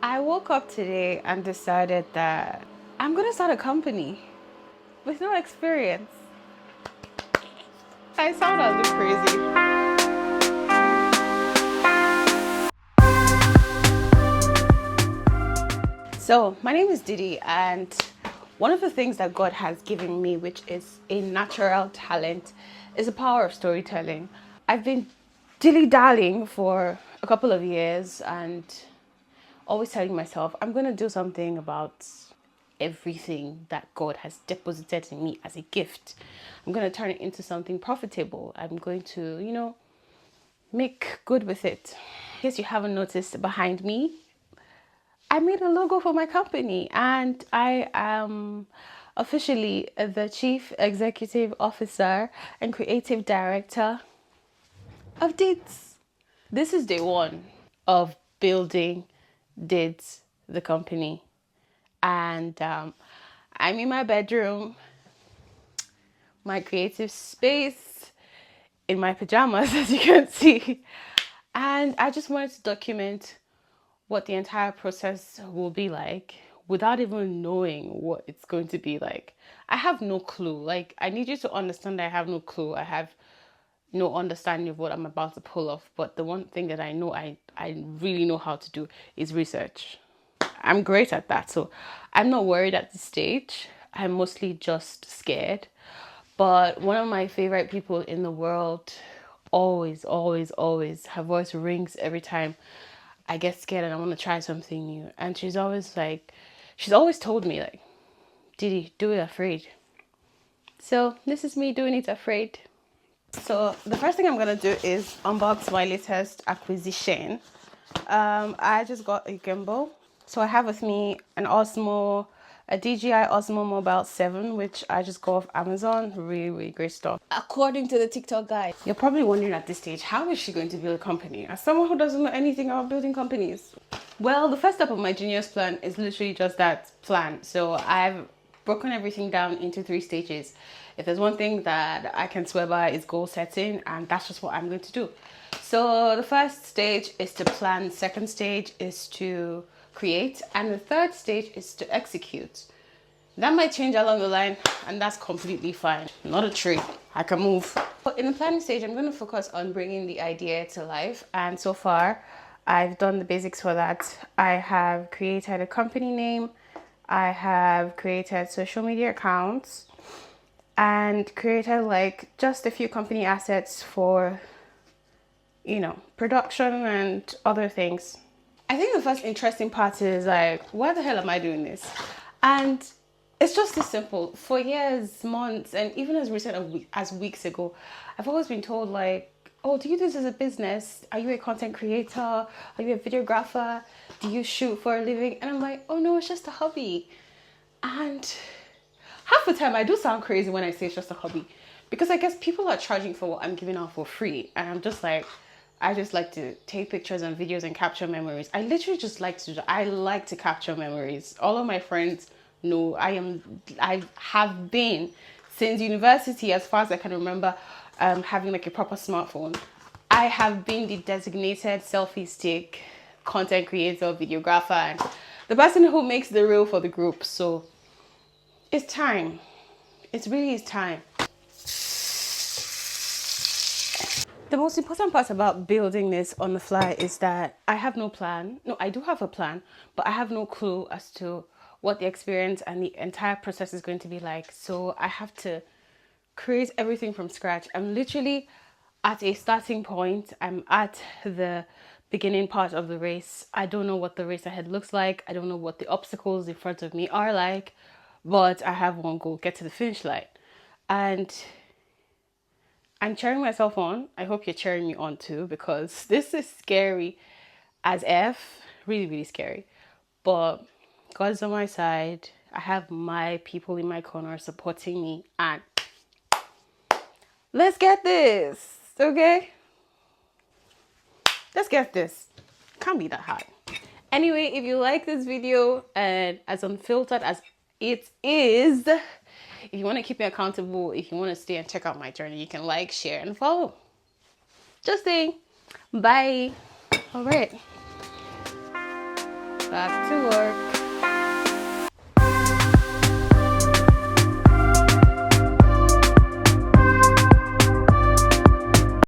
I woke up today and decided that I'm gonna start a company with no experience. I sound a little crazy. So, my name is Didi, and one of the things that God has given me, which is a natural talent, is the power of storytelling. I've been dilly-dallying for a couple of years and always telling myself, I'm going to do something about everything that God has deposited in me as a gift. I'm going to turn it into something profitable. I'm going to, make good with it. In case you haven't noticed, behind me, I made a logo for my company, and I am officially the Chief Executive Officer and Creative Director of DIDS. This is day one of building DIDS, the company. And I'm in my bedroom, my creative space, in my pajamas, as you can see. And I just wanted to document what the entire process will be like without even knowing what it's going to be like. I have no clue. Like, I need you to understand that I have no clue. I have no understanding of what I'm about to pull off. But the one thing that I know I really know how to do is research. I'm great at that. So I'm not worried at this stage. I'm mostly just scared. But one of my favorite people in the world, always, always, always, her voice rings every time I get scared and I want to try something new. And she's always told me, like, Didi, do it afraid. So this is me doing it afraid. So the first thing I'm going to do is unbox my latest acquisition. I just got a gimbal. So I have with me a DJI Osmo Mobile 7, which I just got off Amazon. Really, really great stuff. According to the TikTok guy. You're probably wondering at this stage, how is she going to build a company? As someone who doesn't know anything about building companies. Well, the first step of my genius plan is literally just that plan. So I've broken everything down into 3 stages. If there's one thing that I can swear by, is goal setting, and that's just what I'm going to do. So the first stage is to plan, second stage is to create, and the third stage is to execute. That might change along the line, and that's completely fine. Not a tree, I can move. But in the planning stage, I'm going to focus on bringing the idea to life, and so far I've done the basics for that. I have created a company name, I have created social media accounts, and created like just a few company assets for, production and other things. I think the first interesting part is like, why the hell am I doing this? And it's just this simple. For years, months, and even as recent as weeks ago, I've always been told, like, oh, do you do this as a business? Are you a content creator? Are you a videographer? Do you shoot for a living? And I'm like, oh no, it's just a hobby. And half the time I do sound crazy when I say it's just a hobby, because I guess people are charging for what I'm giving out for free. And I'm just like, I just like to take pictures and videos and capture memories. I literally just like to do that. I like to capture memories. All of my friends know I have been since university, as far as I can remember, having like a proper smartphone. I have been the designated selfie stick content creator, videographer, and the person who makes the reel for the group. So it's time. It really is time. The most important part about building this on the fly is that I have no plan. No, I do have a plan, but I have no clue as to what the experience and the entire process is going to be like. So I have to create everything from scratch. I'm literally at a starting point. I'm at the beginning part of the race. I don't know what the race ahead looks like. I don't know what the obstacles in front of me are like, but I have one goal: get to the finish line. And I'm cheering myself on. I hope you're cheering me on too, because this is scary as F. Really, really scary. But God's on my side. I have my people in my corner supporting me, and let's get this, okay? Let's get this. Can't be that hard. Anyway, if you like this video, and as unfiltered as it is, if you want to keep me accountable, if you want to stay and check out my journey, you can like, share, and follow. Just saying. Bye. All right. Back to work.